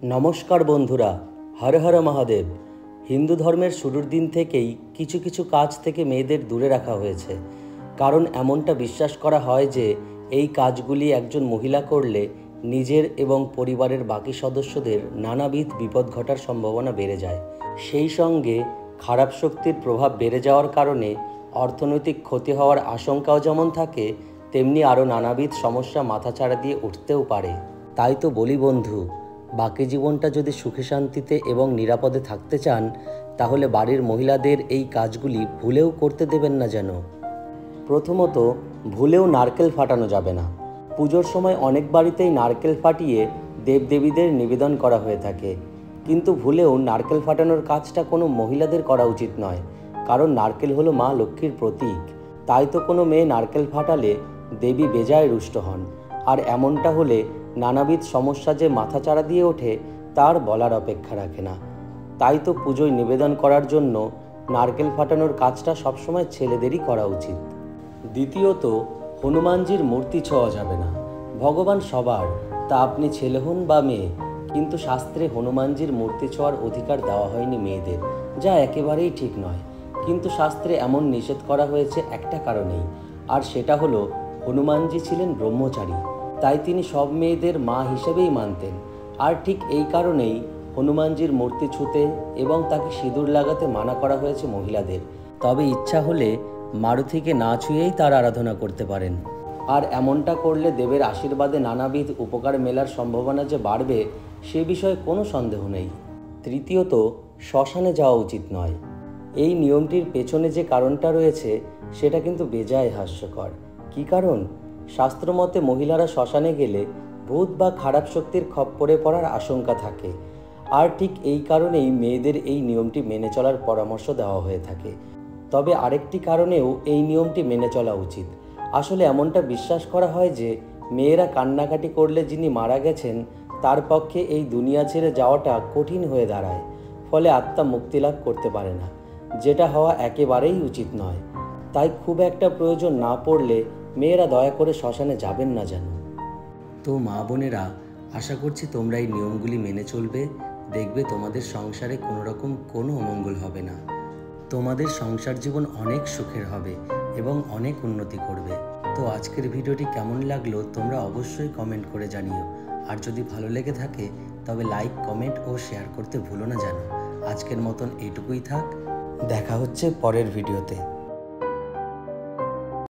নমস্কার বন্ধুরা, হর হর মহাদেব। হিন্দু ধর্মের শুরুর দিন থেকেই কিছু কিছু কাজ থেকে মেয়েদের দূরে রাখা হয়েছে, কারণ এমনটা বিশ্বাস করা হয় যে এই কাজগুলি একজন মহিলা করলে নিজের এবং পরিবারের বাকি সদস্যদের নানাবিধ বিপদ ঘটার সম্ভাবনা বেড়ে যায়। সেই সঙ্গে খারাপ শক্তির প্রভাব বেড়ে যাওয়ার কারণে অর্থনৈতিক ক্ষতি হওয়ার আশঙ্কাও যেমন থাকে, তেমনি আরও নানাবিধ সমস্যা মাথাচাড়া দিয়ে উঠতেও পারে। তাই তো বলি বন্ধু, বাকি জীবনটা যদি সুখে শান্তিতে এবং নিরাপদে থাকতে চান, তাহলে বাড়ির মহিলাদের এই কাজগুলি ভুলেও করতে দেবেন না যেন। প্রথমত, ভুলেও নারকেল ফাটানো যাবে না। পুজোর সময় অনেক বাড়িতেই নারকেল ফাটিয়ে দেবদেবীদের নিবেদন করা হয়ে থাকে, কিন্তু ভুলেও নারকেল ফাটানোর কাজটা কোনো মহিলাদের করা উচিত নয়, কারণ নারকেল হলো মা লক্ষ্মীর প্রতীক। তাই তো কোনো মেয়ে নারকেল ফাটালে দেবী বেজায় রুষ্ট হন, আর এমনটা হলে নানাবিধ সমস্যা যে মাথাচাড়া দিয়ে ওঠে তার বলার অপেক্ষা রাখে না। তাই তো পুজোয় নিবেদন করার জন্য নারকেল ফাটানোর কাজটা সবসময় ছেলেদেরই করা উচিত। দ্বিতীয়ত, হনুমানজির মূর্তি ছোঁয়া যাবে না। ভগবান সবার, তা আপনি ছেলে হন বা মেয়ে, কিন্তু শাস্ত্রে হনুমানজির মূর্তি ছোঁয়ার অধিকার দেওয়া হয়নি মেয়েদের, যা একেবারেই ঠিক নয়। কিন্তু শাস্ত্রে এমন নিষেধ করা হয়েছে একটা কারণেই, আর সেটা হলো হনুমানজি ছিলেন ব্রহ্মচারী, তাই তিনি সব মেয়েদের মা হিসেবেই মানতেন। আর ঠিক এই কারণেই হনুমানজির মূর্তি ছুঁতে এবং তাকে সিঁদুর লাগাতে মানা করা হয়েছে মহিলাদের। তবে ইচ্ছা হলে মারুতিকে না ছুঁয়েই তার আরাধনা করতে পারেন। আর এমনটা করলে দেবের আশীর্বাদে নানাবিধ উপকার মেলার সম্ভাবনা যে বাড়বে, সে বিষয়ে কোনো সন্দেহ নেই। তৃতীয়ত, শ্মশানে যাওয়া উচিত নয়। এই নিয়মটির পেছনে যে কারণটা রয়েছে সেটা কিন্তু বেজায় হাস্যকর। কী কারণ? শাস্ত্রমতে মহিলারা শ্মশানে গেলে ভূত বা খারাপ শক্তির খপ্পরে পড়ার আশঙ্কা থাকে, আর ঠিক এই কারণেই মেয়েদের এই নিয়মটি মেনে চলার পরামর্শ দেওয়া হয়ে থাকে। তবে আরেকটি কারণেও এই নিয়মটি মেনে চলা উচিত। আসলে এমনটা বিশ্বাস করা হয় যে মেয়েরা কান্নাকাটি করলে যিনি মারা গেছেন তার পক্ষে এই দুনিয়া ছেড়ে যাওয়াটা কঠিন হয়ে দাঁড়ায়, ফলে আত্মা মুক্তি লাভ করতে পারে না, যেটা হওয়া একেবারেই উচিত নয়। তাই খুব একটা প্রয়োজন না পড়লে মেয়েরা দয়া করে শ্মশানে যাবেন না যেন। তো মা বোনেরা, আশা করছি তোমরা এই নিয়মগুলি মেনে চলবে। দেখবে তোমাদের সংসারে কোনো রকম কোনো অমঙ্গল হবে না। তোমাদের সংসার জীবন অনেক সুখের হবে এবং অনেক উন্নতি করবে। তো আজকের ভিডিওটি কেমন লাগলো তোমরা অবশ্যই কমেন্ট করে জানিও। আর যদি ভালো লেগে থাকে তবে লাইক, কমেন্ট ও শেয়ার করতে ভুলো না যেন। আজকের মতন এইটুকুই থাক, দেখা হচ্ছে পরের ভিডিওতে।